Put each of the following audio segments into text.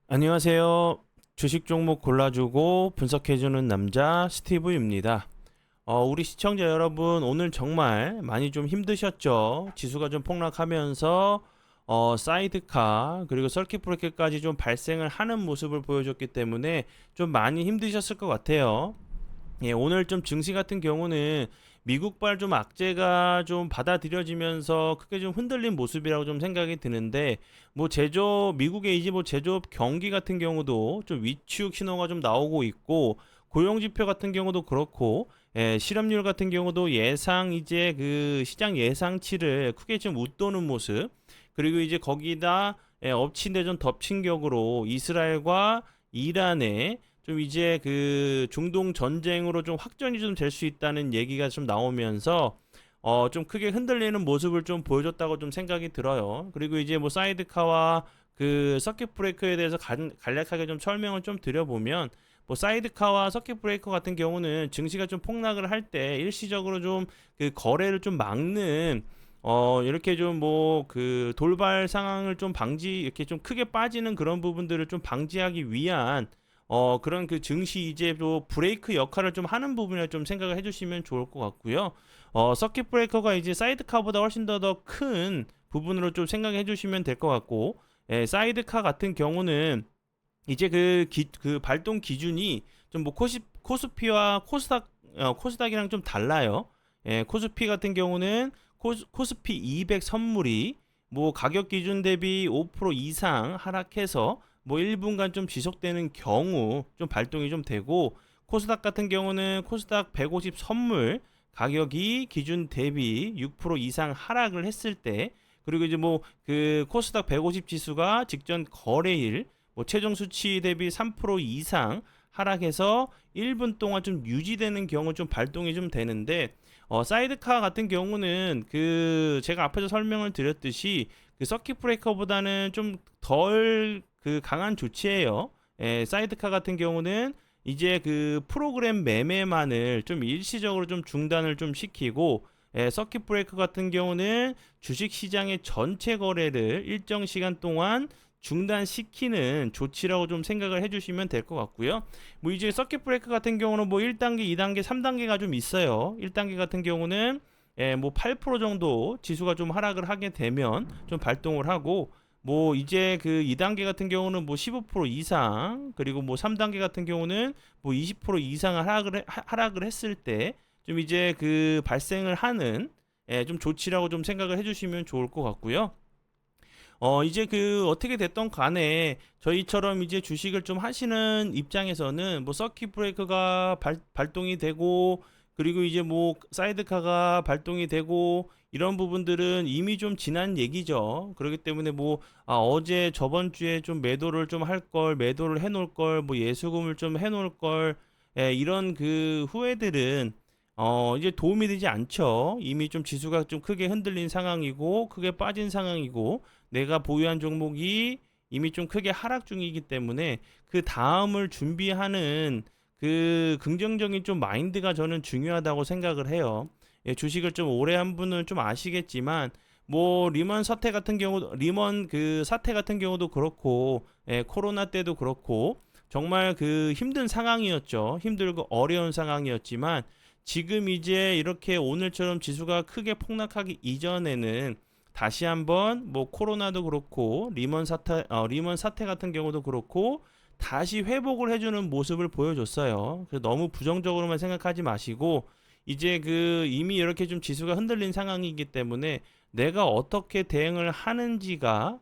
안녕하세요. 주식 종목 골라주고 분석해주는 남자 스티브입니다. 우리 시청자 여러분, 오늘 정말 많이 좀 힘드셨죠? 지수가 좀 폭락하면서 사이드카 그리고 서킷 브레이크까지 좀 발생을 하는 모습을 보여줬기 때문에 좀 많이 힘드셨을 것 같아요. 예, 오늘 좀 증시 같은 경우는 미국발 좀 악재가 좀 받아들여지면서 크게 좀 흔들린 모습이라고 좀 생각이 드는데, 뭐 제조업 미국의 이제 뭐 제조업 경기 같은 경우도 좀 위축 신호가 좀 나오고 있고, 고용 지표 같은 경우도 그렇고, 예, 실업률 같은 경우도 예상 이제 그 시장 예상치를 크게 좀 웃도는 모습, 그리고 이제 거기다 엎친 데 좀 덮친 격으로 이스라엘과 이란의 좀 이제 그 중동 전쟁으로 좀 확전이 좀 될 수 있다는 얘기가 좀 나오면서 좀 크게 흔들리는 모습을 좀 보여줬다고 좀 생각이 들어요. 그리고 이제 뭐 사이드카와 그 서킷 브레이커에 대해서 간략하게 좀 설명을 좀 드려보면, 뭐 사이드카와 서킷 브레이커 같은 경우는 증시가 좀 폭락을 할 때 일시적으로 좀 그 거래를 좀 막는 이렇게 좀 뭐 그 돌발 상황을 좀 방지, 이렇게 좀 크게 빠지는 그런 부분들을 좀 방지하기 위한 그런 그 증시 이제 또 브레이크 역할을 좀 하는 부분을 좀 생각을 해주시면 좋을 것 같고요. 서킷 브레이커가 이제 사이드카보다 훨씬 더 큰 부분으로 좀 생각해 주시면 될 것 같고, 예, 사이드카 같은 경우는 이제 그 발동 기준이 좀 뭐 코스피와 코스닥이랑 좀 달라요. 예, 코스피 같은 경우는 코스피 200 선물이 뭐 가격 기준 대비 5% 이상 하락해서 뭐 1분간 좀 지속되는 경우 좀 발동이 좀 되고, 코스닥 같은 경우는 코스닥 150 선물 가격이 기준 대비 6% 이상 하락을 했을 때, 그리고 이제 뭐 그 코스닥 150 지수가 직전 거래일 뭐 최종 수치 대비 3% 이상 하락해서 1분 동안 좀 유지되는 경우 좀 발동이 좀 되는데, 사이드카 같은 경우는 그 제가 앞에서 설명을 드렸듯이 그 서킷 브레이커보다는 좀 덜 그 강한 조치예요. 예, 사이드카 같은 경우는 이제 그 프로그램 매매만을 좀 일시적으로 좀 중단을 좀 시키고, 서킷 브레이커 같은 경우는 주식 시장의 전체 거래를 일정 시간 동안 중단시키는 조치라고 좀 생각을 해주시면 될 것 같고요. 뭐 이제 서킷 브레이크 같은 경우는 뭐 1단계, 2단계, 3단계가 좀 있어요. 1단계 같은 경우는 뭐 8% 정도 지수가 좀 하락을 하게 되면 좀 발동을 하고, 뭐 이제 그 2단계 같은 경우는 뭐 15% 이상, 그리고 뭐 3단계 같은 경우는 뭐 20% 이상 하락을 했을 때 좀 이제 그 발생을 하는 좀 조치라고 좀 생각을 해주시면 좋을 것 같고요. 이제 그 어떻게 됐던 간에 저희처럼 이제 주식을 좀 하시는 입장에서는 뭐 서킷 브레이커가 발동이 되고, 그리고 이제 뭐 사이드카가 발동이 되고, 이런 부분들은 이미 좀 지난 얘기죠. 그렇기 때문에 뭐 어제 저번 주에 좀 매도를 좀 할 걸, 매도를 해 놓을 걸, 뭐 예수금을 좀 해 놓을 걸, 이런 그 후회들은 이제 도움이 되지 않죠. 이미 좀 지수가 좀 크게 흔들린 상황이고 크게 빠진 상황이고, 내가 보유한 종목이 이미 좀 크게 하락 중이기 때문에 그 다음을 준비하는 그 긍정적인 좀 마인드가 저는 중요하다고 생각을 해요. 예, 주식을 좀 오래 한 분은 좀 아시겠지만, 뭐 리먼 그 사태 같은 경우도 그렇고, 코로나 때도 그렇고 정말 그 힘든 상황이었죠. 힘들고 어려운 상황이었지만, 지금 이제 이렇게 오늘처럼 지수가 크게 폭락하기 이전에는 다시 한번 뭐 코로나도 그렇고 리먼 사태 같은 경우도 그렇고 다시 회복을 해주는 모습을 보여줬어요. 그래서 너무 부정적으로만 생각하지 마시고, 이제 그 이미 이렇게 좀 지수가 흔들린 상황이기 때문에 내가 어떻게 대응을 하는지가,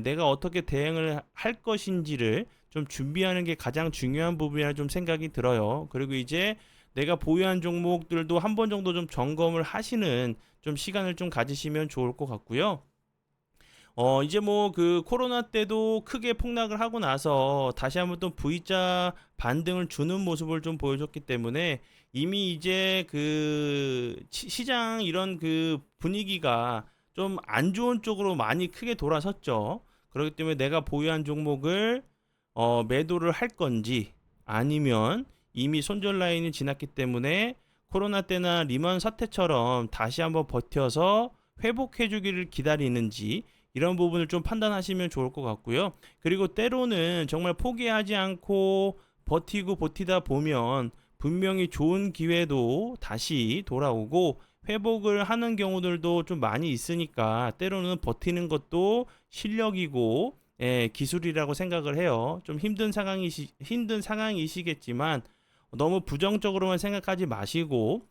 내가 어떻게 대응을 할 것인지를 좀 준비하는 게 가장 중요한 부분이라 좀 생각이 들어요. 그리고 이제 내가 보유한 종목들도 한 번 정도 좀 점검을 하시는 좀 시간을 좀 가지시면 좋을 것 같고요. 이제 뭐 그 코로나 때도 크게 폭락을 하고 나서 다시 한번 또 V자 반등을 주는 모습을 좀 보여줬기 때문에 이미 이제 그 시장 이런 그 분위기가 좀 안 좋은 쪽으로 많이 크게 돌아섰죠. 그렇기 때문에 내가 보유한 종목을 매도를 할 건지, 아니면 이미 손절 라인이 지났기 때문에 코로나 때나 리먼 사태처럼 다시 한번 버텨서 회복해 주기를 기다리는지, 이런 부분을 좀 판단하시면 좋을 것 같고요. 그리고 때로는 정말 포기하지 않고 버티고 버티다 보면 분명히 좋은 기회도 다시 돌아오고 회복을 하는 경우들도 좀 많이 있으니까 때로는 버티는 것도 실력이고 기술이라고 생각을 해요. 좀 힘든 상황이시겠지만 너무 부정적으로만 생각하지 마시고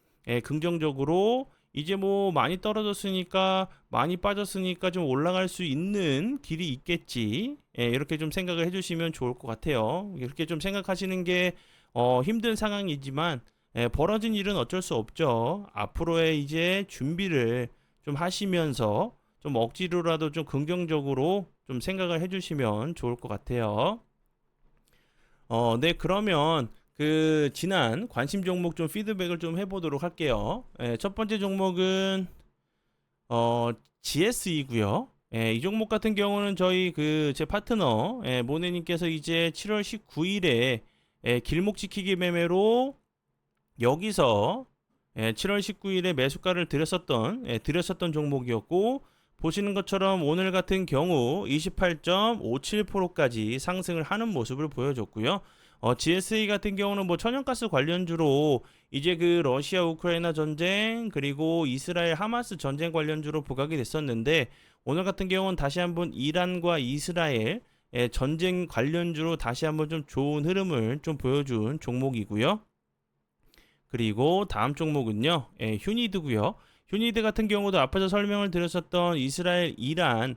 긍정적으로 이제 뭐 많이 떨어졌으니까 많이 빠졌으니까 좀 올라갈 수 있는 길이 있겠지. 이렇게 좀 생각을 해주시면 좋을 것 같아요. 이렇게 좀 생각하시는 게 힘든 상황이지만 벌어진 일은 어쩔 수 없죠. 앞으로의 이제 준비를 좀 하시면서 좀 억지로라도 좀 긍정적으로 좀 생각을 해주시면 좋을 것 같아요. 네, 그러면 그 지난 관심 종목 좀 피드백을 좀 해보도록 할게요. 첫 번째 종목은 어, GS이고요. 이 종목 같은 경우는 저희 그 제 파트너 모네님께서 이제 7월 19일에 길목 지키기 매매로 여기서 7월 19일에 매수가를 드렸었던 종목이었고 보시는 것처럼 오늘 같은 경우 28.57%까지 상승을 하는 모습을 보여줬고요. GSA 같은 경우는 뭐 천연가스 관련주로 이제 그 러시아 우크라이나 전쟁 그리고 이스라엘 하마스 전쟁 관련주로 부각이 됐었는데 오늘 같은 경우는 다시 한번 이란과 이스라엘 전쟁 관련주로 다시 한번 좀 좋은 흐름을 좀 보여준 종목이고요. 그리고 다음 종목은요, 휴니드고요. 휴니드 같은 경우도 앞에서 설명을 드렸었던 이스라엘, 이란,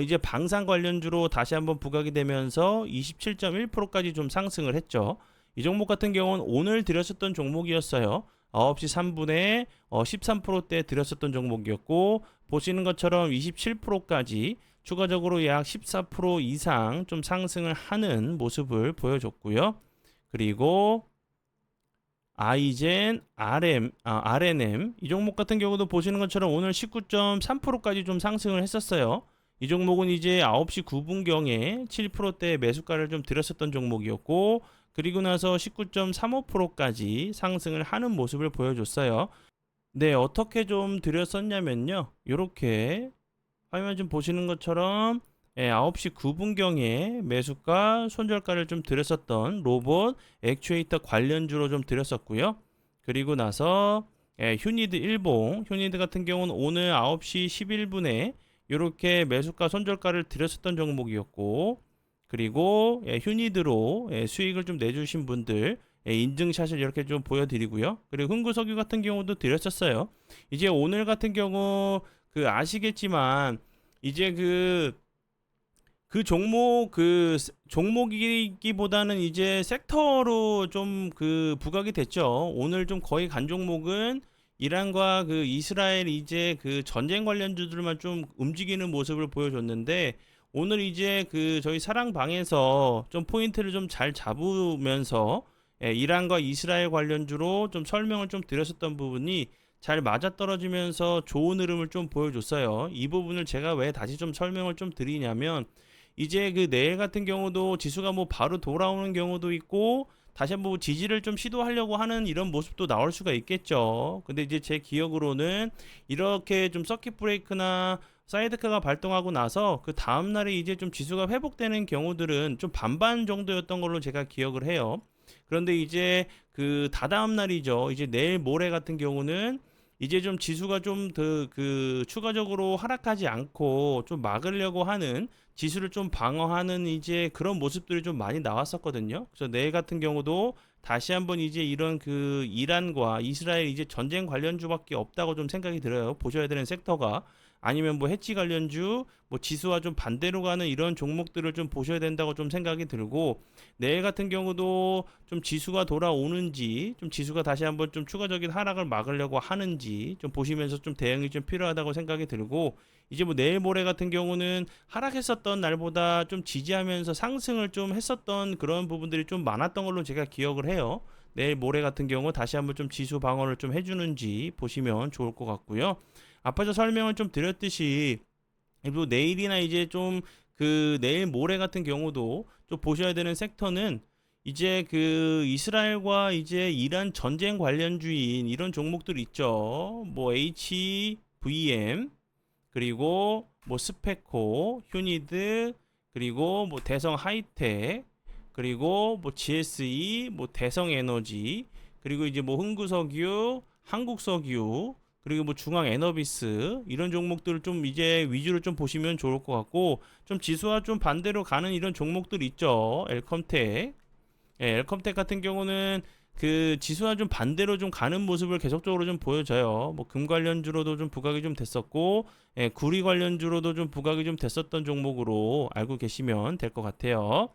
이제 방산 관련주로 다시 한번 부각이 되면서 27.1%까지 좀 상승을 했죠. 이 종목 같은 경우는 오늘 드렸었던 종목이었어요. 9시 3분에 13%대 드렸었던 종목이었고 보시는 것처럼 27%까지 추가적으로 약 14% 이상 좀 상승을 하는 모습을 보여줬고요. 그리고 아이젠, RNM 이 종목 같은 경우도 보시는 것처럼 오늘 19.3%까지 좀 상승을 했었어요. 이 종목은 이제 9시 9분경에 7%대 매수가를 좀 들였었던 종목이었고 그리고 나서 19.35%까지 상승을 하는 모습을 보여줬어요. 네, 어떻게 좀 들였었냐면요. 이렇게 화면 좀 보시는 것처럼 9시 9분경에 매수가 손절가를 좀 드렸었던 로봇 액추에이터 관련주로 좀 드렸었고요. 그리고 나서 휴니드 일봉, 휴니드 같은 경우는 오늘 9시 11분에 이렇게 매수가 손절가를 드렸었던 종목이었고 그리고 휴니드로 수익을 좀 내주신 분들 인증샷을 이렇게 좀 보여드리고요. 그리고 흥구석유 같은 경우도 드렸었어요. 이제 오늘 같은 경우 그 아시겠지만 이제 그 종목 종목이기보다는 이제 섹터로 좀 그 부각이 됐죠. 오늘 좀 거의 간 종목은 이란과 그 이스라엘 이제 그 전쟁 관련주들만 좀 움직이는 모습을 보여줬는데 오늘 이제 그 저희 사랑방에서 좀 포인트를 좀 잘 잡으면서 이란과 이스라엘 관련주로 좀 설명을 좀 드렸었던 부분이 잘 맞아떨어지면서 좋은 흐름을 좀 보여줬어요. 이 부분을 제가 왜 다시 좀 설명을 좀 드리냐면 이제 그 내일 같은 경우도 지수가 뭐 바로 돌아오는 경우도 있고 다시 한번 지지를 좀 시도하려고 하는 이런 모습도 나올 수가 있겠죠. 근데 이제 제 기억으로는 이렇게 좀 서킷 브레이크나 사이드카가 발동하고 나서 그 다음 날에 이제 좀 지수가 회복되는 경우들은 좀 반반 정도였던 걸로 제가 기억을 해요. 그런데 이제 그 다다음 날이죠. 이제 내일 모레 같은 경우는 이제 좀 지수가 좀 더 그 추가적으로 하락하지 않고 좀 막으려고 하는 지수를 좀 방어하는 이제 그런 모습들이 좀 많이 나왔었거든요. 그래서 내일 같은 경우도 다시 한번 이제 이런 그 이란과 이스라엘 이제 전쟁 관련주밖에 없다고 좀 생각이 들어요. 보셔야 되는 섹터가 아니면 뭐 해치 관련주, 뭐 지수와 좀 반대로 가는 이런 종목들을 좀 보셔야 된다고 좀 생각이 들고 내일 같은 경우도 좀 지수가 돌아오는지 좀 지수가 다시 한번 좀 추가적인 하락을 막으려고 하는지 좀 보시면서 좀 대응이 좀 필요하다고 생각이 들고 이제 뭐 내일 모레 같은 경우는 하락했었던 날보다 좀 지지하면서 상승을 좀 했었던 그런 부분들이 좀 많았던 걸로 제가 기억을 해요. 내일 모레 같은 경우 다시 한번 좀 지수 방어를 좀 해주는지 보시면 좋을 것 같고요. 앞에서 설명을 좀 드렸듯이 그리고 내일이나 이제 좀 그 내일 모레 같은 경우도 좀 보셔야 되는 섹터는 이제 그 이스라엘과 이제 이란 전쟁 관련주인 이런 종목들 있죠. 뭐 HVM 그리고 뭐 스페코, 휴니드, 그리고 뭐 대성 하이텍, 그리고 뭐 GSE, 뭐 대성 에너지, 그리고 이제 뭐 흥구석유, 한국석유, 그리고 뭐 중앙 에너비스 이런 종목들을 좀 이제 위주로 좀 보시면 좋을 것 같고, 좀 지수와 좀 반대로 가는 이런 종목들 있죠. 엘컴텍. 예, 엘컴텍 같은 경우는 그 지수와 좀 반대로 좀 가는 모습을 계속적으로 좀 보여져요. 뭐 금 관련주로도 좀 부각이 좀 됐었고, 예, 구리 관련주로도 좀 부각이 좀 됐었던 종목으로 알고 계시면 될 것 같아요.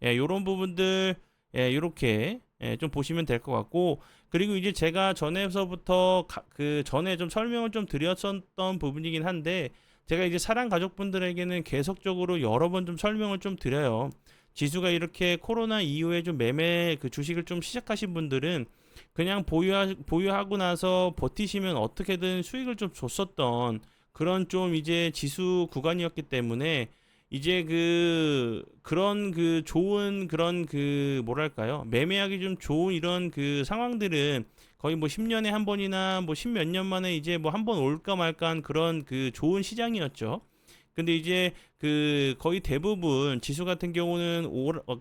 예, 요런 부분들, 예, 요렇게, 예, 좀 보시면 될 것 같고, 그리고 이제 제가 전에서부터 그 전에 좀 설명을 좀 드렸었던 부분이긴 한데, 제가 이제 사랑 가족분들에게는 계속적으로 여러 번 좀 설명을 좀 드려요. 지수가 이렇게 코로나 이후에 좀 매매 그 주식을 좀 시작하신 분들은 그냥 보유하고 나서 버티시면 어떻게든 수익을 좀 줬었던 그런 좀 이제 지수 구간이었기 때문에, 이제 그런 그 좋은 그런 그 뭐랄까요, 매매하기 좀 좋은 이런 그 상황들은 거의 뭐 10년에 한 번이나 뭐 10몇 년 만에 이제 뭐 한 번 올까 말까 한 그런 그 좋은 시장이었죠. 근데 이제 그 거의 대부분 지수 같은 경우는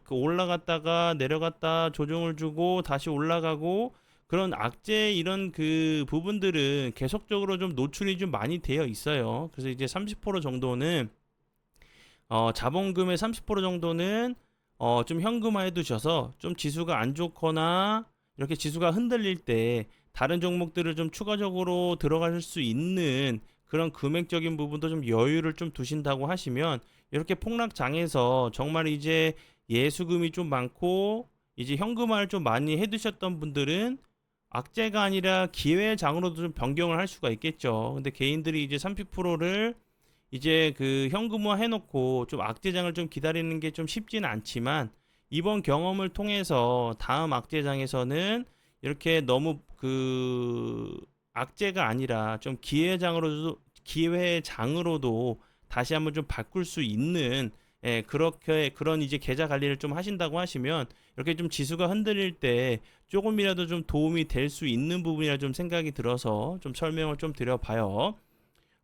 올라갔다가 내려갔다 조정을 주고 다시 올라가고, 그런 악재 이런 그 부분들은 계속적으로 좀 노출이 좀 많이 되어 있어요. 그래서 이제 30% 정도는 자본금의 30% 정도는 좀 현금화해 두셔서, 좀 지수가 안 좋거나 이렇게 지수가 흔들릴 때 다른 종목들을 좀 추가적으로 들어갈 수 있는 그런 금액적인 부분도 좀 여유를 좀 두신다고 하시면, 이렇게 폭락장에서 정말 이제 예수금이 좀 많고 이제 현금화를 좀 많이 해 두셨던 분들은 악재가 아니라 기회장으로도 좀 변경을 할 수가 있겠죠. 근데 개인들이 이제 30%를 이제 그 현금화 해놓고 좀 악재장을 좀 기다리는 게 좀 쉽지는 않지만, 이번 경험을 통해서 다음 악재장에서는 이렇게 너무 그 악재가 아니라 좀 기회장으로도 다시 한번 좀 바꿀 수 있는, 예, 그렇게 그런 이제 계좌 관리를 좀 하신다고 하시면, 이렇게 좀 지수가 흔들릴 때 조금이라도 좀 도움이 될 수 있는 부분이라 좀 생각이 들어서 좀 설명을 좀 드려봐요.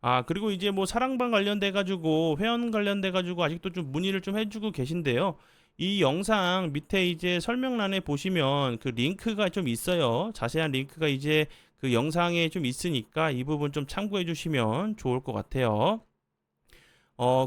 아, 그리고 이제 뭐 사랑방 관련돼 가지고 회원 관련돼 가지고 아직도 좀 문의를 좀 해주고 계신데요. 이 영상 밑에 이제 설명란에 보시면 그 링크가 좀 있어요. 자세한 링크가 이제 그 영상에 좀 있으니까 이 부분 좀 참고해 주시면 좋을 것 같아요.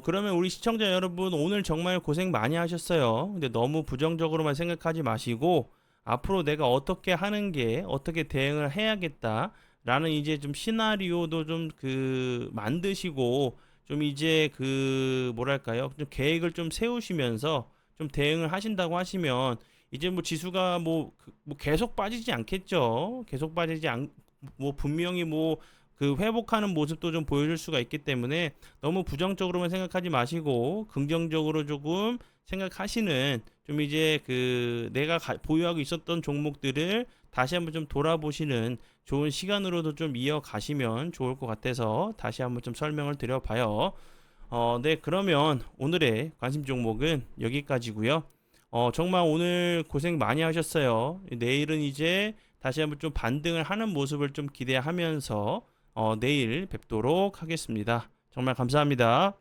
그러면 우리 시청자 여러분, 오늘 정말 고생 많이 하셨어요. 근데 너무 부정적으로만 생각하지 마시고, 앞으로 내가 어떻게 하는 게, 어떻게 대응을 해야겠다 라는 이제 좀 시나리오도 좀 그 만드시고, 좀 이제 그 뭐랄까요, 좀 계획을 좀 세우시면서 좀 대응을 하신다고 하시면, 이제 뭐 지수가 뭐 계속 빠지지 않겠죠. 계속 빠지지 않, 뭐 분명히 뭐 그 회복하는 모습도 좀 보여줄 수가 있기 때문에, 너무 부정적으로만 생각하지 마시고 긍정적으로 조금 생각하시는, 좀 이제 그 내가 보유하고 있었던 종목들을 다시 한번 좀 돌아보시는 좋은 시간으로도 좀 이어가시면 좋을 것 같아서 다시 한번 좀 설명을 드려봐요. 네, 그러면 오늘의 관심 종목은 여기까지고요. 정말 오늘 고생 많이 하셨어요. 내일은 이제 다시 한번 좀 반등을 하는 모습을 좀 기대하면서 내일 뵙도록 하겠습니다. 정말 감사합니다.